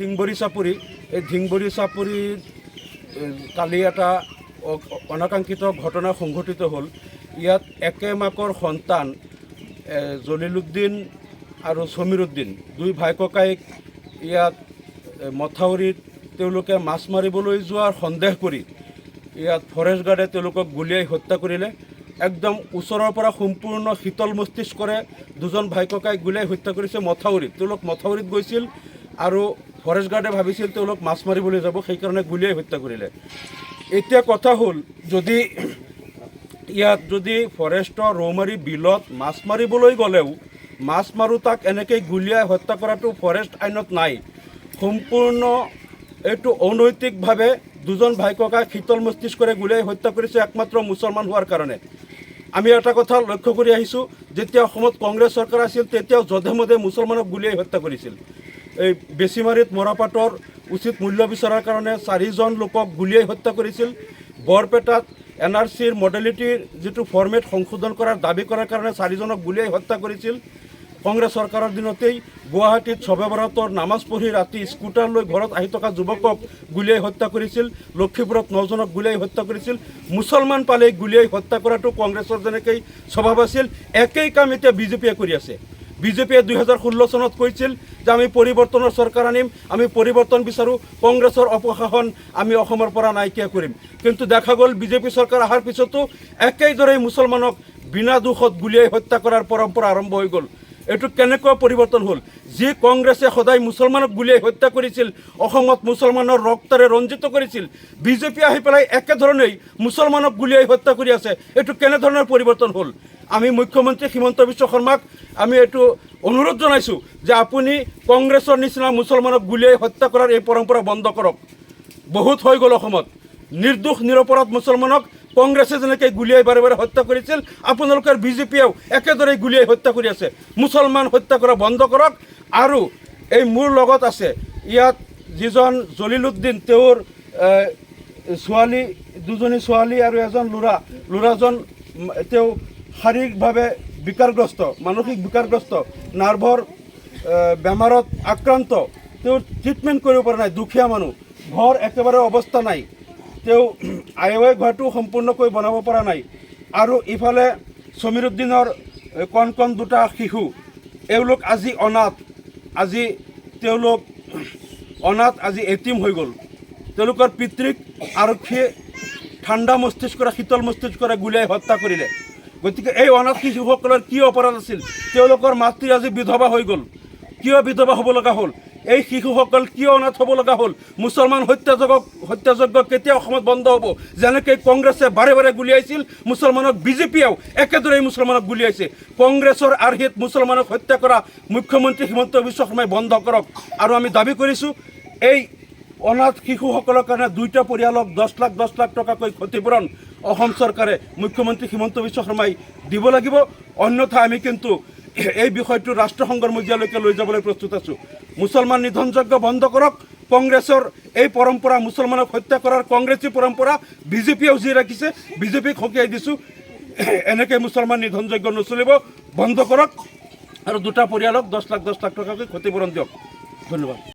ধিংবৰী চাপৰি এই ধিংবৰী চাপৰিত কালি এটা অনাকাংক্ষিত ঘটনা সংঘটিত হ'ল। ইয়াত একে মাকৰ সন্তান জলিলুদ্দিন আৰু সমীৰুদ্দিন দুই ভাই ককাইক ইয়াত মথাউৰিত তেওঁলোকে মাছ মাৰিবলৈ যোৱাৰ সন্দেহ কৰি ইয়াত ফৰেষ্ট গাৰ্ডে তেওঁলোকক গুলীয়াই হত্যা কৰিলে। একদম ওচৰৰ পৰা সম্পূৰ্ণ শীতল মস্তিষ্কৰে দুজন ভাই ককাইক গুলীয়াই হত্যা কৰিছে মথাউৰিত। তেওঁলোক মথাউৰিত গৈছিল আৰু ফৰেষ্ট গাৰ্ডে ভাবিছিল তেওঁলোক মাছ মাৰিবলৈ যাব, সেইকাৰণে গুলীয়াই হত্যা কৰিলে। এতিয়া কথা হ'ল, যদি ফৰেষ্টৰ ৰৌমাৰী বিলত মাছ মাৰিবলৈ গ'লেও মাছ মাৰোঁ তাক এনেকৈ গুলীয়াই হত্যা কৰাটো ফৰেষ্ট আইনত নাই। সম্পূৰ্ণ এইটো অনৈতিকভাৱে দুজন ভাই ককাই শীতল মস্তিষ্কৰে গুলীয়াই হত্যা কৰিছে একমাত্ৰ মুছলমান হোৱাৰ কাৰণে। আমি এটা কথা লক্ষ্য কৰি আহিছোঁ, যেতিয়া অসমত কংগ্ৰেছ চৰকাৰ আছিল তেতিয়াও যধে মধে মুছলমানক গুলীয়াই হত্যা কৰিছিল। এই বেছিমাৰিত মৰাপাটৰ উচিত মূল্য বিচৰাৰ কাৰণে 4জন লোকক গুলীয়াই হত্যা কৰিছিল। বৰপেটাত NRCৰ মডেলিটিৰ যিটো ফৰ্মেট সংশোধন কৰাৰ দাবী কৰাৰ কাৰণে 4জনক গুলীয়াই হত্যা কৰিছিল। কংগ্ৰেছ চৰকাৰৰ দিনতেই গুৱাহাটীত শবে বৰাতৰ নামাজ পঢ়ি ৰাতি স্কুটাৰ লৈ ঘৰত আহি থকা যুৱকক গুলীয়াই হত্যা কৰিছিল। লক্ষীপুৰত 9জনক গুলীয়াই হত্যা কৰিছিল। মুছলমান পালেই গুলীয়াই হত্যা কৰাটো কংগ্ৰেছৰ যেনেকৈ স্বভাৱ আছিল, একেই কাম এতিয়া বিজেপিয়ে কৰি আছে। বিজেপিয়ে 2016 চনত কৈছিল যে আমি পৰিৱৰ্তনৰ চৰকাৰ আনিম, আমি পৰিৱৰ্তন বিচাৰোঁ, কংগ্ৰেছৰ অপশাসন আমি অসমৰ পৰা নাইকিয়া কৰিম। কিন্তু দেখা গ'ল বিজেপি চৰকাৰ অহাৰ পিছতো একেইদৰে মুছলমানক বিনা দোষত গুলীয়াই হত্যা কৰাৰ পৰম্পৰা আৰম্ভ হৈ গ'ল। এইটো কেনেকুৱা পৰিৱৰ্তন হ'ল? যি কংগ্ৰেছে সদায় মুছলমানক গুলীয়াই হত্যা কৰিছিল, অসমত মুছলমানৰ ৰক্তৰে ৰঞ্জিত কৰিছিল, বিজেপি আহি পেলাই একেধৰণেই মুছলমানক গুলীয়াই হত্যা কৰি আছে। এইটো কেনেধৰণৰ পৰিৱৰ্তন হ'ল? আমি মুখ্যমন্ত্ৰী হিমন্ত বিশ্ব শৰ্মাক আমি এইটো অনুৰোধ জনাইছোঁ যে আপুনি কংগ্ৰেছৰ নিচিনা মুছলমানক গুলীয়াই হত্যা কৰাৰ এই পৰম্পৰা বন্ধ কৰক। বহুত হৈ গ'ল অসমত। নিৰ্দোষ নিৰপৰাধ মুছলমানক কংগ্ৰেছে যেনেকৈ গুলীয়াই বাৰে বাৰে হত্যা কৰিছিল, আপোনালোকৰ বিজেপিয়েও একেদৰে গুলীয়াই হত্যা কৰি আছে। মুছলমান হত্যা কৰা বন্ধ কৰক। আৰু এই মোৰ লগত আছে ইয়াত যিজন জলিলুদ্দিন, তেওঁৰ ছোৱালী, দুজনী ছোৱালী আৰু এজন ল'ৰাজন তেওঁ শাৰীৰিকভাৱে বিকাৰগ্ৰস্ত, মানসিক বিকাৰগ্ৰস্ত, নাৰ্ভৰ বেমাৰত আক্ৰান্ত। তেওঁ ট্ৰিটমেণ্ট কৰিব পৰা নাই, দুখীয়া মানুহ, ঘৰ একেবাৰে অৱস্থা নাই, তেওঁ আই ঘৰটো সম্পূৰ্ণকৈ বনাব পৰা নাই। আৰু ইফালে সমীৰুদ্দিনৰ কণ দুটা শিশু, এওঁলোক আজি অনাথ, আজি এটিম হৈ গ'ল। তেওঁলোকৰ পিতৃক আৰক্ষীয়ে ঠাণ্ডা মস্তিষ্কৰে, শীতল মস্তিষ্কৰে গুলীয়াই হত্যা কৰিলে। গতিকে এই অনাথ শিশুসকলৰ কি অপৰাধ আছিল? তেওঁলোকৰ মাতৃ আজি বিধৱা হৈ গ'ল। কিয় বিধৱা হ'ব লগা হ'ল? এই শিশুসকল কিয় অনাথ হ'ব লগা হ'ল? মুছলমান হত্যাযজ্ঞ কেতিয়া অসমত বন্ধ হ'ব? যেনেকৈ কংগ্ৰেছে বাৰে বাৰে গুলীয়াইছিল মুছলমানক, বিজেপিয়েও একেদৰেই মুছলমানক গুলীয়াইছে। কংগ্ৰেছৰ আৰ্হিত মুছলমানক হত্যা কৰা মুখ্যমন্ত্ৰী হিমন্ত বিশ্ব শৰ্মাই বন্ধ কৰক। আৰু আমি দাবী কৰিছোঁ এই অনাথ শিশুসকলৰ কাৰণে 2টা পৰিয়ালক 10 লাখ টকাকৈ ক্ষতিপূৰণ অসম চৰকাৰে, মুখ্যমন্ত্ৰী হিমন্ত বিশ্ব শৰ্মাই দিব লাগিব। অন্যথা আমি কিন্তু এই বিষয়টো ৰাষ্ট্ৰসংঘৰ মজিয়ালৈকে লৈ যাবলৈ প্ৰস্তুত আছোঁ। মুছলমান নিধনযজ্ঞ বন্ধ কৰক। কংগ্ৰেছৰ এই পৰম্পৰা, মুছলমানক হত্যা কৰাৰ কংগ্ৰেছী পৰম্পৰা বিজেপিয়েও যি ৰাখিছে, বিজেপিক সকীয়াই দিছোঁ। এনেকৈ মুছলমান নিধনযজ্ঞ নচলিব, বন্ধ কৰক। আৰু 2টা পৰিয়ালক 10 লাখ টকাকৈ ক্ষতিপূৰণ দিয়ক। ধন্যবাদ।